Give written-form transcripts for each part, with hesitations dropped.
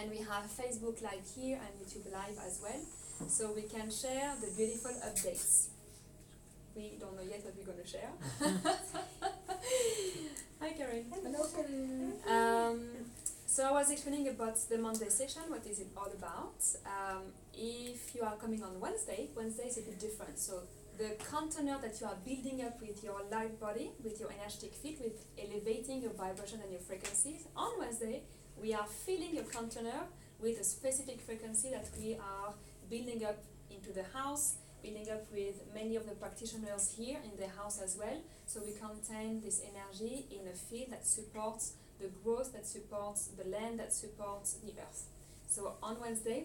and we have Facebook Live here and YouTube Live as well, so we can share the beautiful updates. We don't know yet what we're going to share. Hi Karen. Hello. So I was explaining about the Monday session, what is it all about. If you are coming on Wednesday is a bit different. So the container that you are building up with your light body, with your energetic field, with elevating your vibration and your frequencies, on Wednesday we are filling your container with a specific frequency that we are building up into the house, building up with many of the practitioners here in the house as well. So we contain this energy in a field that supports the growth, that supports the land, that supports the earth. So on Wednesday,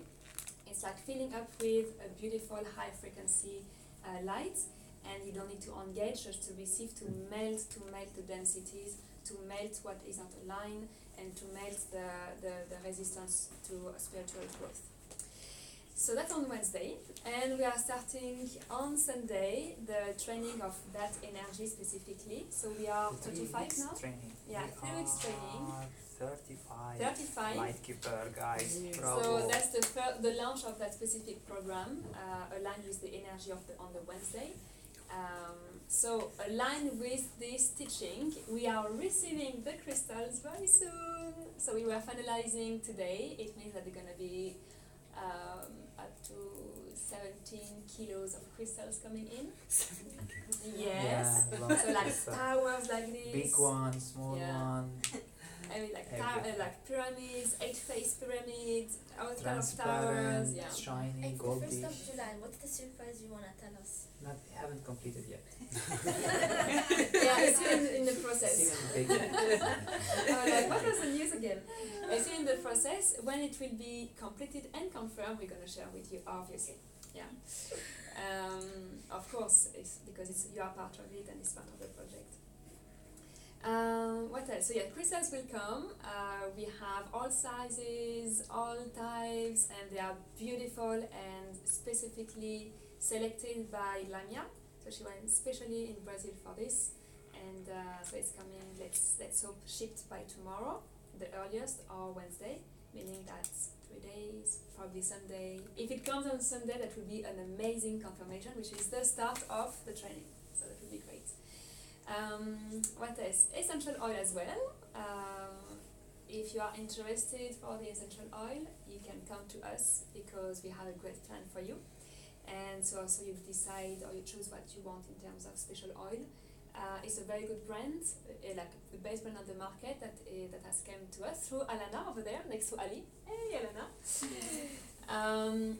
it's like filling up with a beautiful high frequency light, and you don't need to engage, just to receive, to melt the densities, to melt what is out of line, and to melt the resistance to spiritual growth. So that's on Wednesday, and we are starting on Sunday the training of that energy specifically. So we are 35 now. Training. Yeah, 3 weeks training. 35. Lightkeeper guys. Bravo. So that's the launch of that specific program, aligned with the energy of on the Wednesday. So aligned with this teaching, we are receiving the crystals very soon. So we were finalizing today. It means that they're going to be up to 17 kilos of crystals coming in. Yes. Yeah, so like towers like this. Big one, small one. I mean like pyramids, 8-face pyramids, all kind of towers. Yeah. Shiny, It's goldish. the 1st of July. What's the surprise you want to tell us? Haven't completed yet. Yeah, it's still in the process. Still in the big. Like, what was the news again? It's still in the process. When it will be completed and confirmed, we're going to share with you, obviously. Yeah. Of course, it's because you are part of it and it's part of the project. What else? So yeah, crystals will come. We have all sizes, all types, and they are beautiful and specifically selected by Lamia. So she went especially in Brazil for this, and so it's coming. Let's hope shipped by tomorrow, the earliest, or Wednesday, meaning that 3 days, probably Sunday. If it comes on Sunday, that will be an amazing confirmation, which is the start of the training. So that will be great. What else? Essential oil as well. If you are interested for the essential oil, you can come to us because we have a great plan for you. And so also you decide or you choose what you want in terms of special oil. It's a very good brand, like the best brand on the market that has come to us through Alana over there next to Ali. Hey Alana!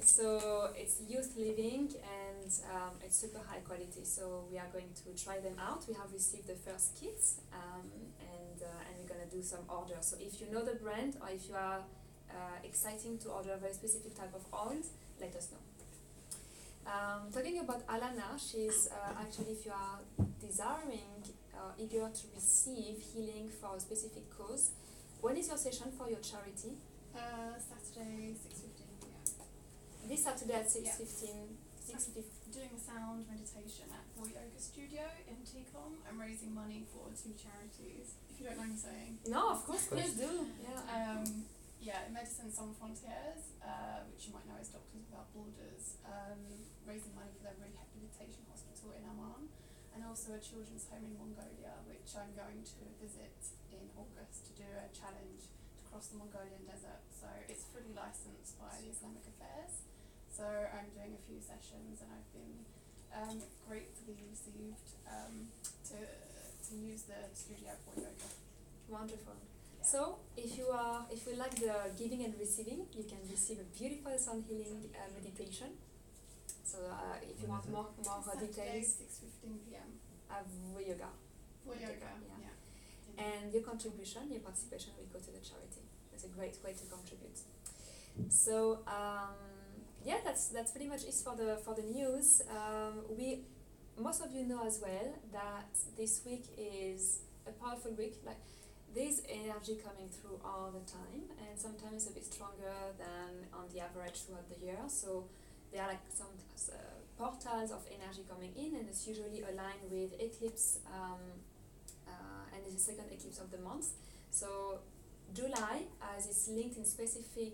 So it's youth living and it's super high quality. So we are going to try them out. We have received the first kits and we're gonna do some orders. So if you know the brand or if you are excited to order a very specific type of oils, let us know. Talking about Alana, she's actually, if you are desiring, eager to receive healing for a specific cause, when is your session for your charity? Saturday, 6:15 p.m. This Saturday at 6:15. I'm doing a sound meditation at Boy Yoga Studio in Ticom. I'm raising money for 2 charities. If you don't mind me saying. No, of course, please do. Yeah. Medicine Sans Frontières, which you might know as Doctors Without Borders, raising money for their rehabilitation hospital in Amman, and also a children's home in Mongolia, which I'm going to visit in August to do a challenge to cross the Mongolian desert. So it's fully licensed by the Islamic Affairs. So I'm doing a few sessions, and I've been gratefully received to use the studio for yoga. Wonderful. Yeah. So if you like the giving and receiving, you can receive a beautiful sound healing meditation. So if you want more Saturday, details, 6:15 p.m. Voy Yoga. Boy Yoga. Yeah. And your contribution, your participation will go to the charity. That's a great way to contribute. So yeah, that's pretty much it for the news. Most of you know as well that this week is a powerful week. Like there's energy coming through all the time, and sometimes a bit stronger than on the average throughout the year. So there are like some portals of energy coming in, and it's usually aligned with eclipse, and it's the second eclipse of the month. So July, as it's linked in specific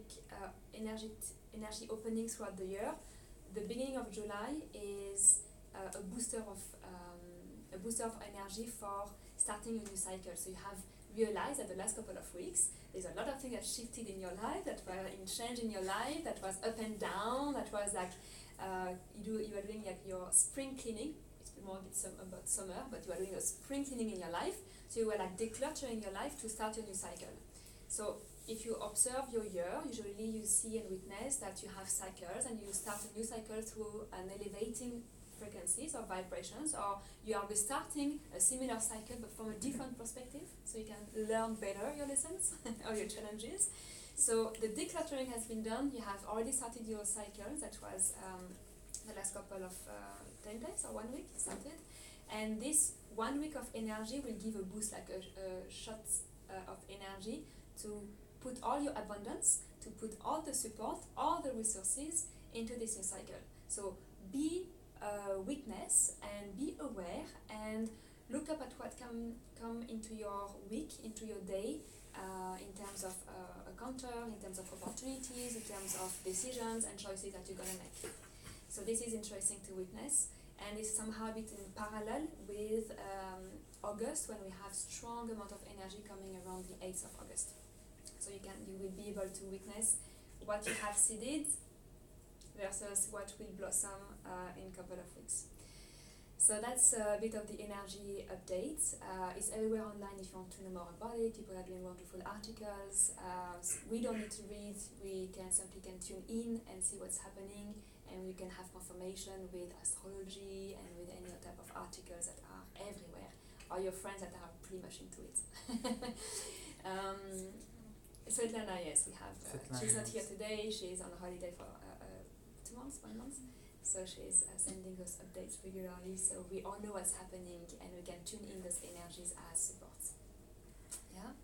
energy opening throughout the year, the beginning of July is a booster of energy for starting a new cycle. So you have realized that the last couple of weeks there's a lot of things that shifted in your life, that were in change in your life, that was up and down, that was like you are doing like your spring cleaning. It's more about summer, but you are doing a spring cleaning in your life. So you were like decluttering your life to start your new cycle. So if you observe your year, usually you see and witness that you have cycles, and you start a new cycle through an elevating frequencies or vibrations, or you are restarting a similar cycle but from a different perspective, so you can learn better your lessons or your challenges. So the decluttering has been done. You have already started your cycle. That was the last couple of 10 days or 1 week started, and this 1 week of energy will give a boost, like a shot of energy to put all your abundance, to put all the support, all the resources into this new cycle. So be witness and be aware and look up at what come into your week, into your day, in terms of a counter, in terms of opportunities, in terms of decisions and choices that you're gonna make. So this is interesting to witness, and it's somehow a bit in parallel with August, when we have strong amount of energy coming around the 8th of August. So you will be able to witness what you have seeded versus what will blossom in a couple of weeks. So that's a bit of the energy update. It's everywhere online if you want to know more about it. People are doing wonderful articles. We don't need to read. We can simply tune in and see what's happening, and we can have confirmation with astrology and with any other type of articles that are everywhere, or your friends that are pretty much into it. Svetlana, yes, we have. She's not here today. She's on a holiday for 2 months, 1 month. So she's sending us updates regularly, so we all know what's happening and we can tune in those energies as support. Yeah?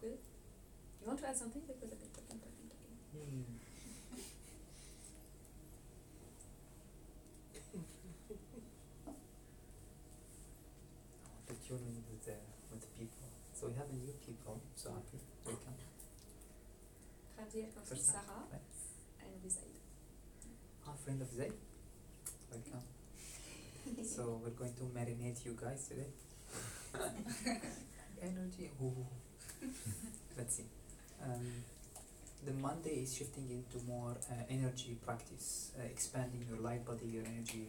Good? You want to add something? Because I've been talking. To tune in with the people. So we have new people, so happy. Welcome. Khadir, First time, Sarah, right? and Vizaid. Friend of Zaid. Welcome. So we're going to marinate you guys today. Energy. Ooh. Let's see. The Monday is shifting into more energy practice, expanding your light body, your energy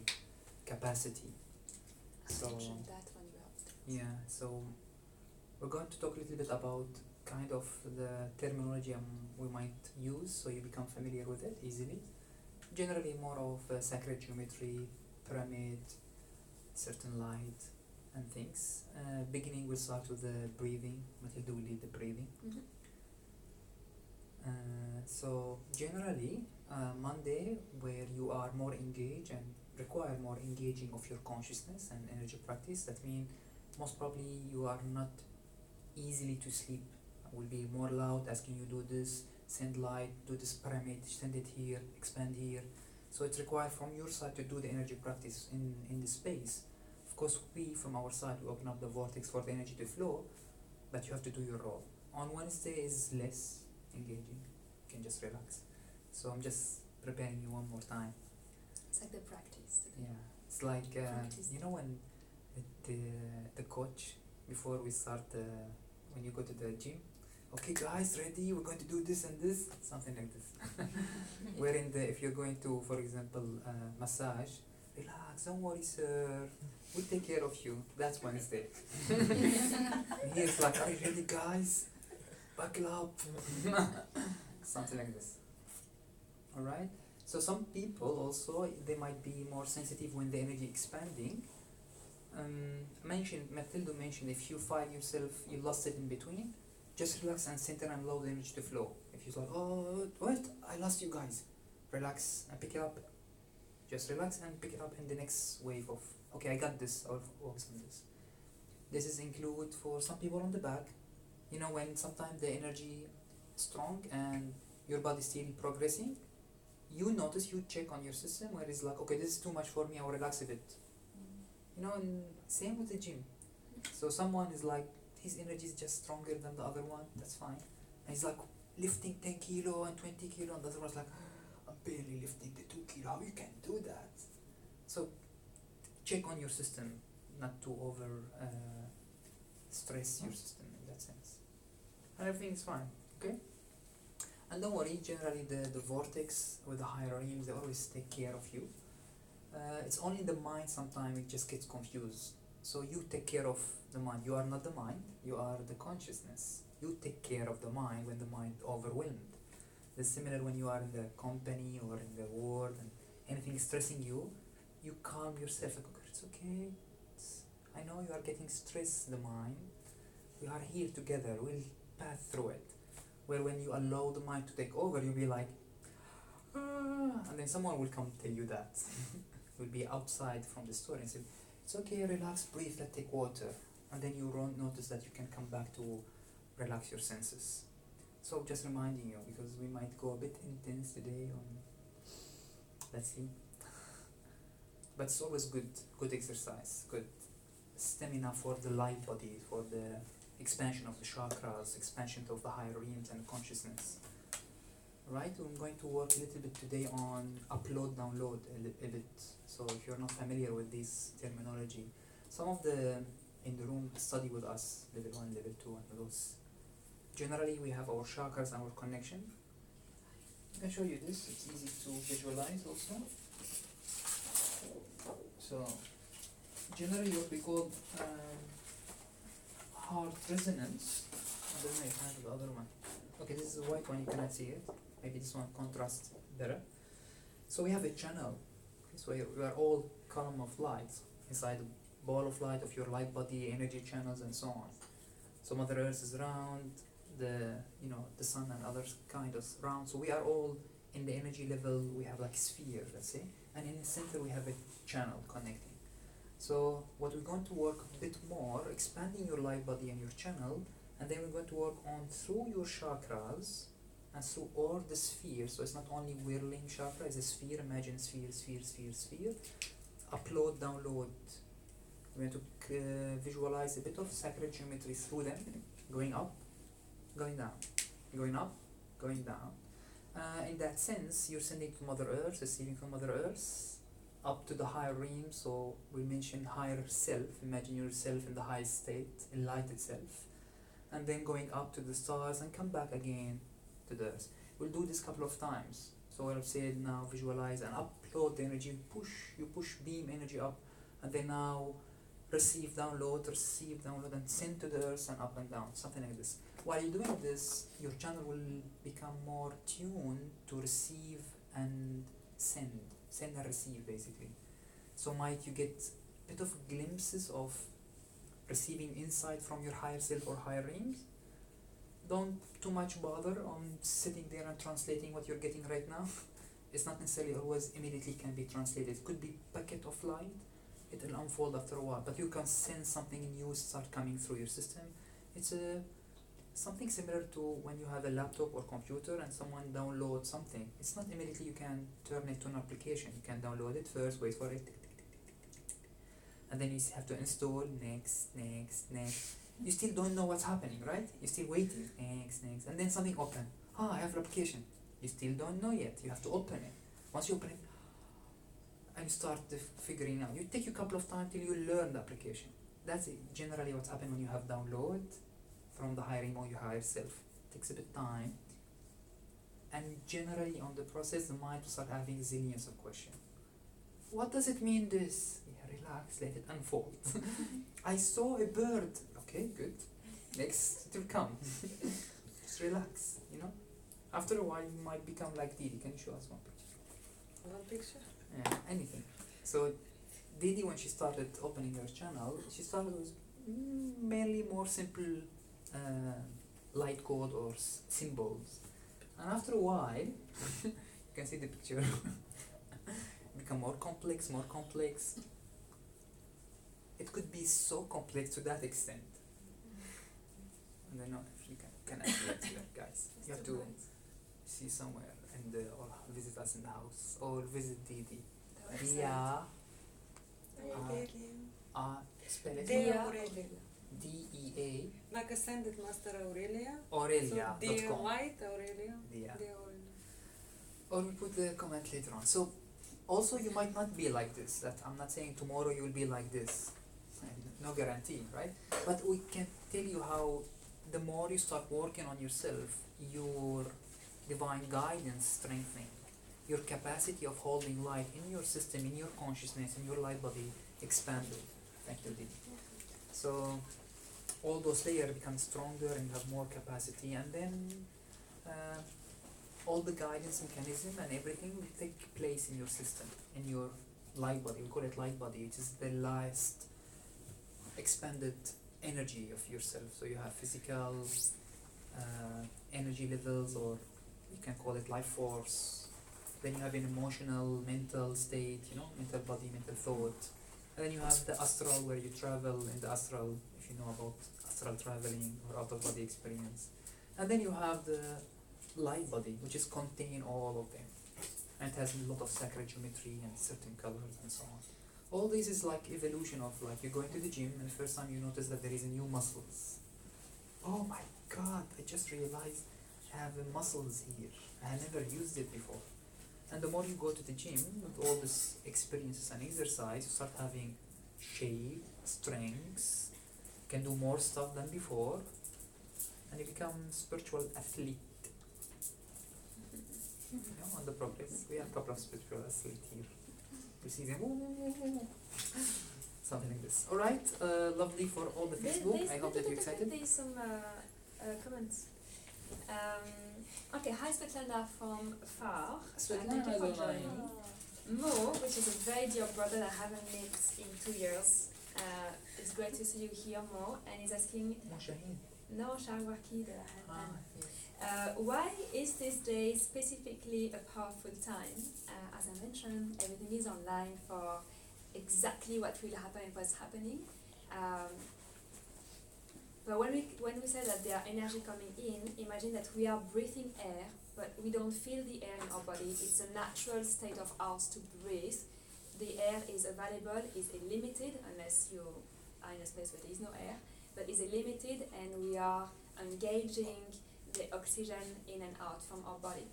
capacity. So mentioned that when you helped. yeah, so we're going to talk a little bit about kind of the terminology we might use, so you become familiar with it easily. Generally more of sacred geometry, pyramid, certain light and things. Beginning we'll start with the breathing. Matilda will lead the breathing. Mm-hmm. So generally Monday, where you are more engaged and require more engaging of your consciousness and energy practice, that means most probably you are not easily to sleep. Will be more loud, asking you do this, send light, do this pyramid, send it here, expand here. So it's required from your side to do the energy practice in the space. Of course, we from our side, we open up the vortex for the energy to flow, but you have to do your role. On Wednesday is less engaging, you can just relax. So I'm just preparing you one more time. It's like the practice. Yeah, it's like, you know when the coach, before we start, when you go to the gym, okay guys, ready, we're going to do this and this, something like this. Wherein if you're going to, for example, massage, relax, don't worry sir, we'll take care of you. That's Wednesday. Here it's like, are you ready guys? Buckle up. Something like this. Alright? So some people also, they might be more sensitive when the energy expanding. Matilda mentioned, if you find yourself, you lost it in between, just relax and center and allow the energy to flow. If you're like, oh, what? I lost you guys. Relax and pick it up. Just relax and pick it up in the next wave of, okay, I got this, I'll focus on this. This is include for some people on the back. You know, when sometimes the energy is strong and your body is still progressing, you notice, you check on your system where it's like, okay, this is too much for me, I'll relax a bit. You know, and same with the gym. So someone is like, his energy is just stronger than the other one, that's fine. And he's like lifting 10 kilo and 20 kilo, and the other one's like, I'm barely lifting the 2 kilo, how you can do that? So check on your system, not to over stress your system in that sense. And everything is fine, okay? And don't worry, generally the vortex with the higher realms, they always take care of you. It's only the mind sometimes it just gets confused. So you take care of the mind. You are not the mind, you are the consciousness. You take care of the mind when the mind overwhelmed. It's similar when you are in the company or in the world and anything is stressing you, you calm yourself. Like, it's okay. I know you are getting stressed, the mind. We are here together. We'll pass through it. Where when you allow the mind to take over, you'll be like, and then someone will come tell you that. Will be outside from the store and say, it's okay, relax, breathe, let's take water. And then you won't notice that you can come back to relax your senses. So just reminding you, because we might go a bit intense today on, let's see. But it's always good exercise, good stamina for the light body, for the expansion of the chakras, expansion of the higher realms and consciousness. Right, I'm going to work a little bit today on upload, download a bit. So if you're not familiar with this terminology, some of the in the room study with us, level 1, level 2, and those. Generally, we have our chakras and our connection. I can show you this, it's easy to visualize also. So, generally what we call heart resonance. I don't know if I have the other one. Okay, this is the white one, you cannot see it. Maybe this one contrasts better. So we have a channel. Okay, so we are all column of light inside the ball of light of your light body, energy channels, and so on. So Mother Earth is round, the sun and other kind of round. So we are all in the energy level. We have like a sphere, let's say, and in the center we have a channel connecting. So what we're going to work a bit more, expanding your light body and your channel, and then we're going to work on through your chakras and through all the spheres. So it's not only whirling chakra, it's a sphere. Imagine sphere, sphere, sphere, sphere. Upload, download. We're going to visualize a bit of sacred geometry through them, going up, going down, going up, going down. In that sense, you're sending to Mother Earth, receiving from Mother Earth, up to the higher realm. So we mentioned higher self. Imagine yourself in the highest state, enlightened self, and then going up to the stars and come back again to the earth. We'll do this a couple of times. So I've said now visualize and upload the energy, you push beam energy up, and then now receive, download, and send to the earth and up and down, something like this. While you're doing this, your channel will become more tuned to receive and send and receive basically. So might you get a bit of glimpses of receiving insight from your higher self or higher realms. Don't too much bother on sitting there and translating what you're getting right now. It's not necessarily always immediately can be translated. It could be packet of light, it will unfold after a while, but you can sense something new start coming through your system. It's something similar to when you have a laptop or computer and someone downloads something. It's not immediately you can turn it to an application. You can download it first, wait for it, and then you have to install, next. You still don't know what's happening, right? You're still waiting, next, and then something open. I have an application. You still don't know yet. You have to open it. Once you open it, and start figuring out. You take a couple of times till you learn the application. That's generally what's happening when you have download from the higher realm or your higher self. It takes a bit of time. And generally on the process, the mind will start having zillions of questions. What does it mean this? Yeah, relax, let it unfold. I saw a bird. Okay, good. Next, it will come. Just relax, After a while, you might become like Didi. Can you show us one picture? One picture? Yeah, anything. So Didi, when she started opening her channel, she started with mainly more simple light code or symbols. And after a while, you can see the picture, become more complex. It could be so complex to that extent. And I don't know if you can actually do that, guys. You have to see somewhere or visit us in the house or visit Didi. Dia. Spell it. Dia DEA Like I send it, Master Aurelia. Aurelia.com. So dear Light Aurelia. Yeah. Dear Aurelia. Or we'll put the comment later on. So also you might not be like this. That I'm not saying tomorrow you'll be like this. No guarantee, right? But we can tell you how the more you start working on yourself, your divine guidance strengthening, your capacity of holding light in your system, in your consciousness, in your light body expanded. Thank you, Didi. So all those layers become stronger and have more capacity, and then all the guidance mechanism and everything will take place in your system, in your light body. We call it light body, which is the last expanded energy of yourself. So you have physical energy levels, or you can call it life force. Then you have an emotional, mental state, mental body, mental thought. And then you have the astral, where you travel in the astral, if you know about astral traveling or out of body experience. And then you have the light body, which is contain all of them. And it has a lot of sacred geometry and certain colors and so on. All this is like evolution of, like, you go into the gym and the first time you notice that there is a new muscles. Oh my god, I just realized I have muscles here. I had never used it before. And the more you go to the gym with all these experiences and exercise, you start having shape, strengths, can do more stuff than before, and you become spiritual athlete. On the progress. We have a couple of spiritual athletes here. You see them, something like this. Alright, lovely for all the Facebook. I hope that you're excited. There's some comments. Okay, hi Svetlana from Far. Thank you for joining. Mo, which is a very dear brother that I haven't met in 2 years. It's great to see you here, Mo, and he's asking. No, Sharwaki, why is this day specifically a powerful time? As I mentioned, everything is online for exactly what will happen and what's happening. But when we say that there are energy coming in, imagine that we are breathing air, but we don't feel the air in our body. It's a natural state of ours to breathe. The air is available, is limited, unless you are in a space where there is no air, but is limited, and we are engaging the oxygen in and out from our body.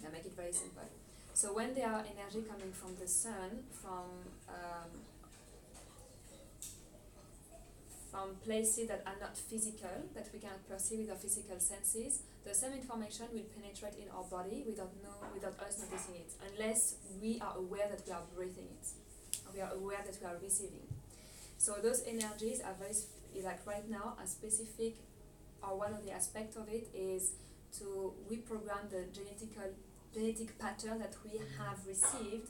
I make it very simple. So when there are energy coming from the sun, from places that are not physical, that we cannot perceive with our physical senses, the same information will penetrate in our body without us noticing it, unless we are aware that we are breathing it, or we are aware that we are receiving. So those energies are very, like right now, a specific, or one of the aspects of it is to reprogram the genetic pattern that we have received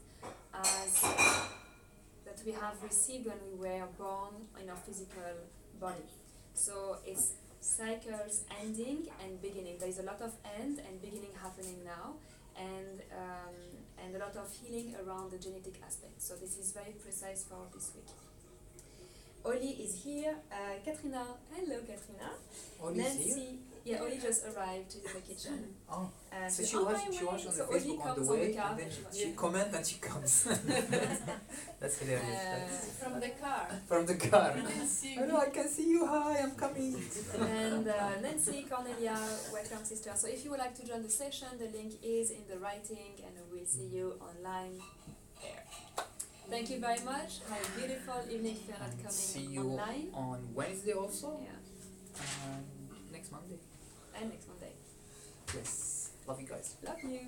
when we were born in our physical body. So it's cycles ending and beginning. There is a lot of end and beginning happening now, and a lot of healing around the genetic aspect. So this is very precise for this week. Oli is here. Katrina, hello Katrina. Nancy, yeah, Oli just arrived. She's in the kitchen. Oh, so she on was my on way. the So Facebook Oli on the comes way, on the car. and then she comments and she comes. That's hilarious. From the car. From the car. I didn't see Hello, I can see you. Hi, I'm coming. And Nancy, Cornelia, welcome sister. So if you would like to join the session, the link is in the writing, and we'll see you online there. Thank you very much. Have a beautiful evening if you're not coming See you online. on Wednesday also. Yeah. Next Monday. And next Monday. Yes. Love you guys. Love you.